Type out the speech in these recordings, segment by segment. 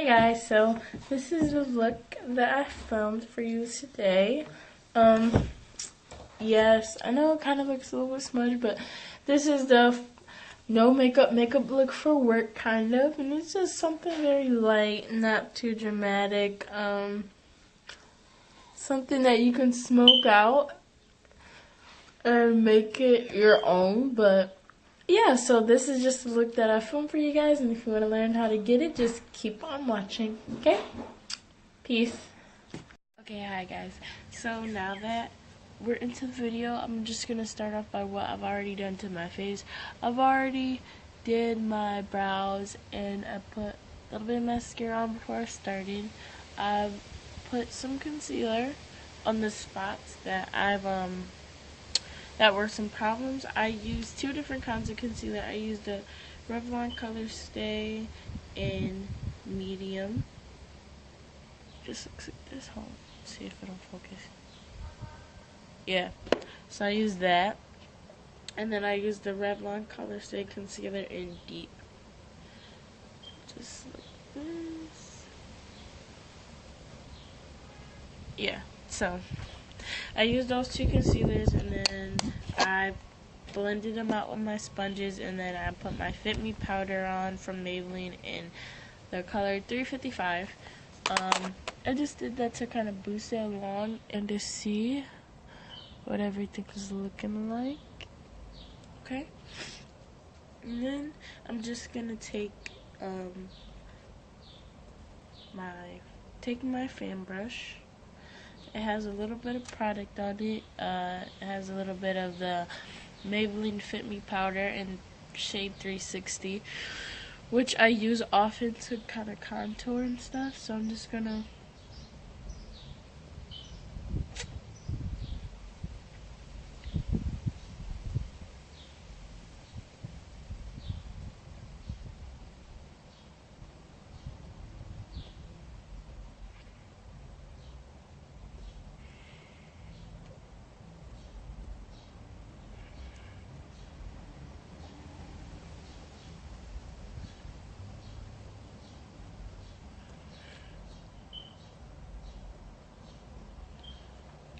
Hey guys, so this is the look that I filmed for you today. Yes, I know it kind of looks a little bit smudged, but this is the no makeup look for work kind of, and it's just something very light, not too dramatic, something that you can smoke out and make it your own, but yeah, so this is just the look that I filmed for you guys, and if you want to learn how to get it, just keep on watching, okay? Peace. Okay, hi guys. So now that we're into the video, I'm just going to start off by what I've already done to my face. I've already did my brows, and I put a little bit of mascara on before I started. I've put some concealer on the spots that that were some problems. I used two different kinds of concealer. I used the Revlon Color Stay in medium. Just looks like this. Hold on. See if it'll focus. Yeah. So I used that. And then I used the Revlon Color Stay concealer in deep. Just like this. Yeah. So I used those two concealers, and then I blended them out with my sponges, and then I put my Fit Me powder on from Maybelline in the color 355. I just did that to kind of boost it along and to see what everything is looking like. Okay? And then I'm just gonna take my fan brush. It has a little bit of product on it. It has a little bit of the Maybelline Fit Me powder in shade 360, which I use often to kind of contour and stuff. So I'm just gonna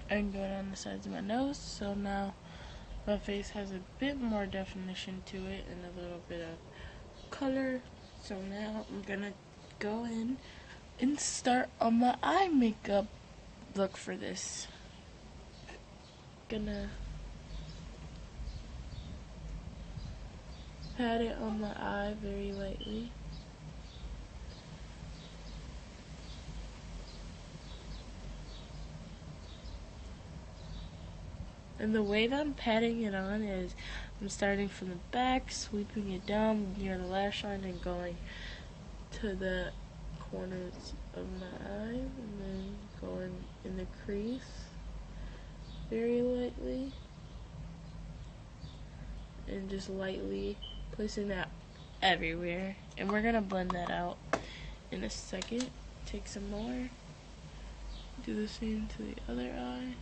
and go down the sides of my nose. So now my face has a bit more definition to it and a little bit of color. So now I'm gonna go in and start on my eye makeup look for this. Gonna pat it on my eye very lightly. And the way that I'm patting it on is I'm starting from the back, sweeping it down near the lash line, and going to the corners of my eye, and then going in the crease very lightly, and just lightly placing that everywhere. And we're gonna blend that out in a second. Take some more, do the same to the other eye.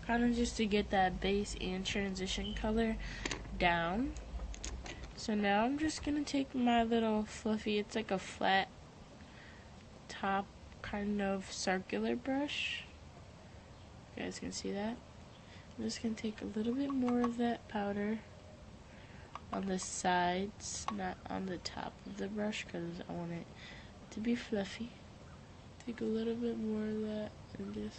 Kind of just to get that base and transition color down. So now I'm just going to take my little fluffy, it's like a flat top kind of circular brush. You guys can see that? I'm just going to take a little bit more of that powder on the sides, not on the top of the brush, because I want it to be fluffy. Take a little bit more of that and just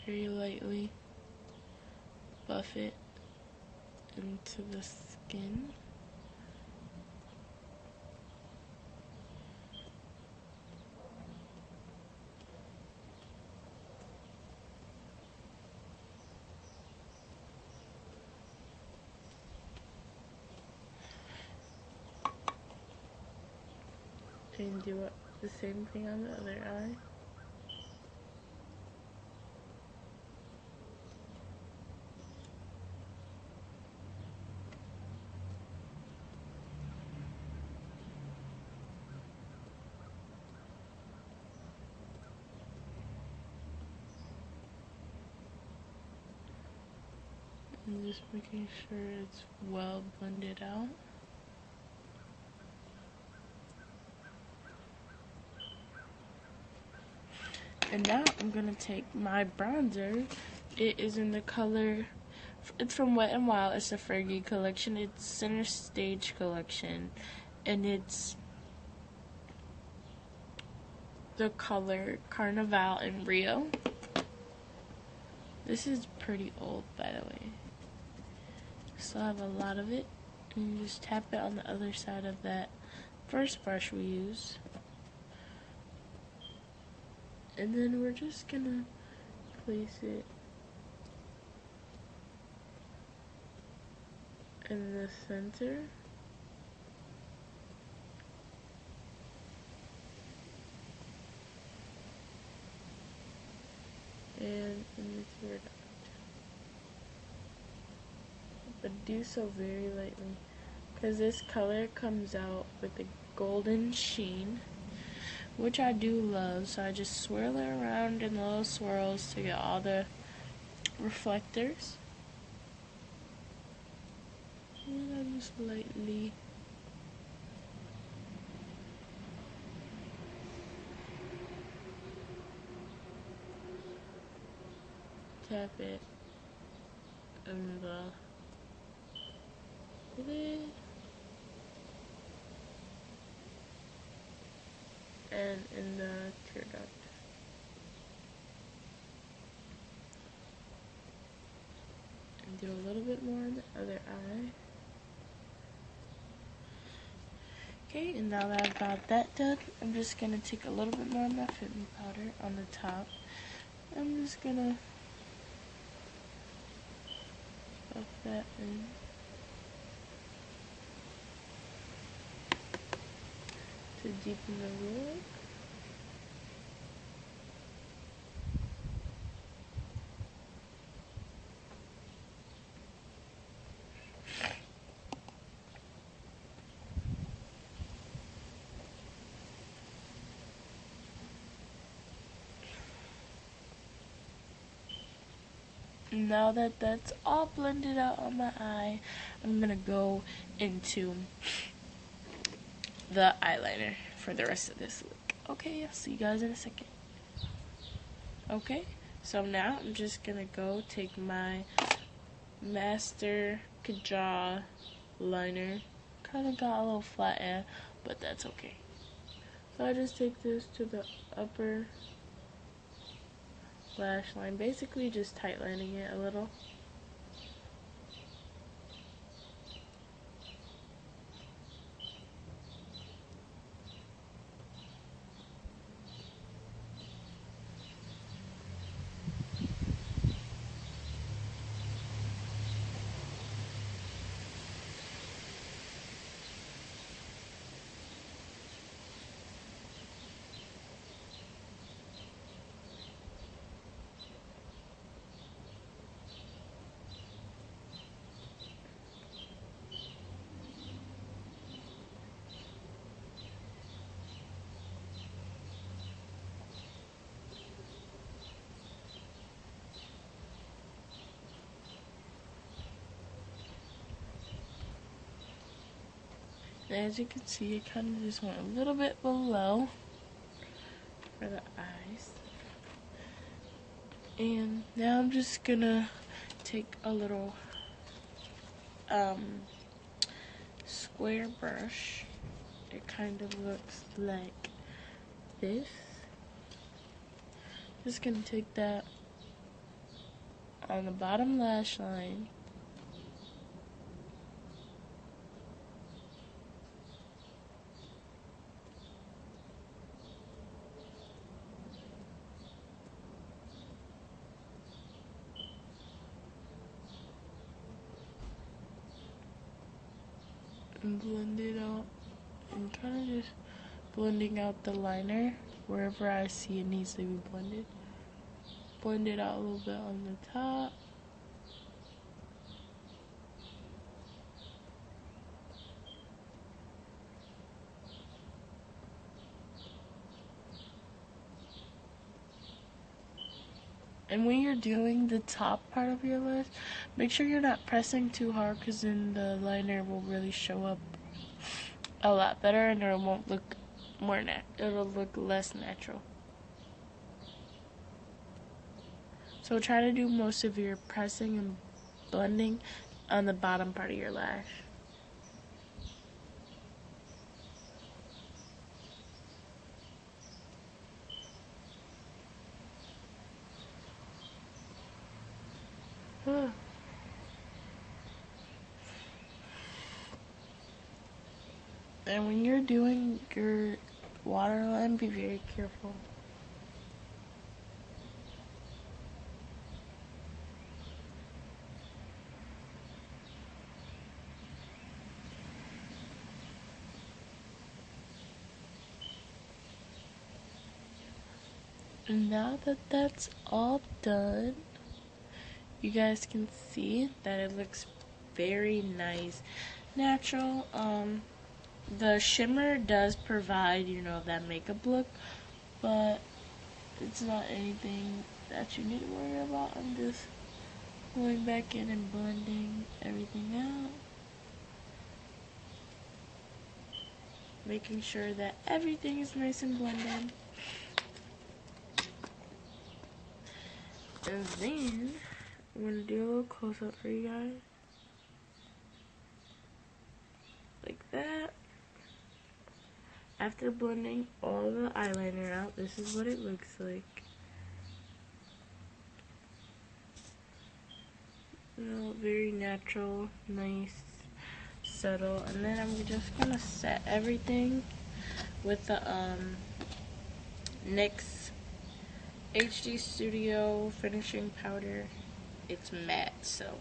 very lightly buff it into the skin. And do the same thing on the other eye. I'm just making sure it's well blended out. And now I'm gonna take my bronzer. It is in the color, it's from Wet n Wild. It's a Fergie collection. It's Center Stage collection, and it's the color Carnival in Rio. This is pretty old, by the way. Still have a lot of it. And you just tap it on the other side of that first brush we used. And then we're just gonna place it in the center. And in the tear duct. But do so very lightly, because this color comes out with a golden sheen, which I do love. So I just swirl it around in little swirls to get all the reflectors. And I just lightly tap it in the lid and in the tear duct. And do a little bit more on the other eye. Okay, and now that I've got that done, I'm just gonna take a little bit more of my Fit Me powder on the top. I'm just gonna buff that in. To deepen the look. Now that that's all blended out on my eye, I'm gonna go into the eyeliner for the rest of this look. Okay, I'll see you guys in a second. Okay, so now I'm just gonna go take my Master Kaja liner. Kinda got a little flat end, but that's okay. So I just take this to the upper lash line, basically just tightlining it a little. And as you can see, it kind of just went a little bit below for the eyes. And now I'm just gonna take a little square brush. It kind of looks like this. Just gonna take that on the bottom lash line. And blend it out, and kind of just blending out the liner wherever I see it needs to be blended. Blend it out a little bit on the top. And when you're doing the top part of your lash, make sure you're not pressing too hard, because then the liner will really show up a lot better and it won't look it'll look less natural. So try to do most of your pressing and blending on the bottom part of your lash. And when you're doing your waterline, be very careful. And now that that's all done, you guys can see that it looks very nice, natural. The shimmer does provide, that makeup look, but it's not anything that you need to worry about. I'm just going back in and blending everything out, making sure that everything is nice and blended. And then I'm going to do a little close up for you guys. Like that. After blending all the eyeliner out, this is what it looks like. Very natural, nice, subtle. And then I'm just going to set everything with the NYX HD Studio finishing powder. It's matte, so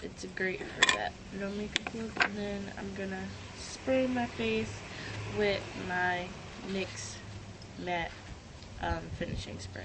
it's great for that no makeup look. And then I'm gonna spray my face with my NYX matte finishing spray.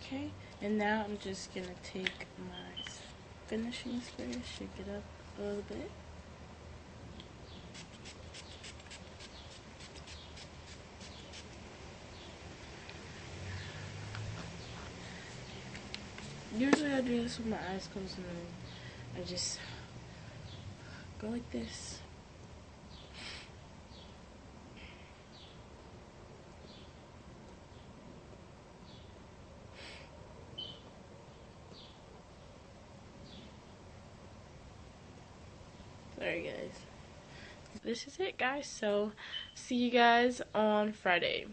Okay, and now I'm just gonna take my finishing spray, shake it up a little bit. Usually I do this with my eyes closed, and then I just go like this. Sorry guys. This is it guys, so see you guys on Friday.